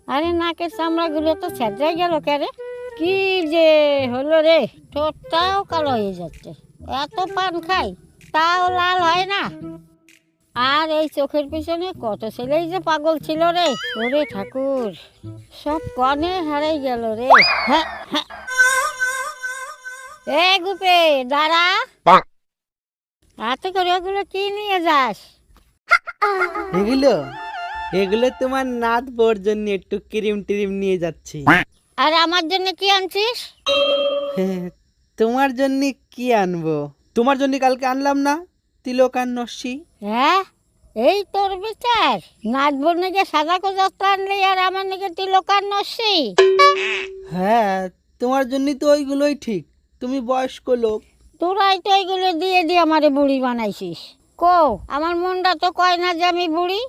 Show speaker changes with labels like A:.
A: আরে নাকের চামড়াগুলো তো ছেঁচড়াই গেল কেরে, কি যে হলো রে, ঠোঁটটাও কালো হয়ে যাচ্ছে। এত পান খাই তাও লাল হয় না। আর এই চোখের পিছনে কত ছেলেই যে পাগল ছিল রে, ওরে ঠাকুর, সব কনে হারাই গেল রে। হ্যাঁ হ্যাঁ, এ গুপে দাঁড়া, হাতে করে ওগুলো কি নিয়ে যাস?
B: এগুলো এগুলো তোমার নাত বোর জন্য একটু ক্রিম টিরিম নিয়ে যাচ্ছি।
A: আর আমার জন্য কি আনছিস?
B: হ্যাঁ, তোমার জন্য কি আনবো? তোমার জন্য কালকে আনলাম না তিলক আর নস্যি।
A: হ্যাঁ, এই তোর বিচার, নাচবর নাকি সাদা কোজাত্রা আনলি আর আমার নাকি তিলকার নস্যি?
B: হ্যাঁ, তোমার জন্য তো ওইগুলোই ঠিক, তুমি বয়স্ক লোক।
A: তোরাই তো এইগুলো দিয়ে দিয়ে আমারে বুড়ি বানাইছিস। কো, আমার মনটা তো কয় না যে আমি বুড়ি।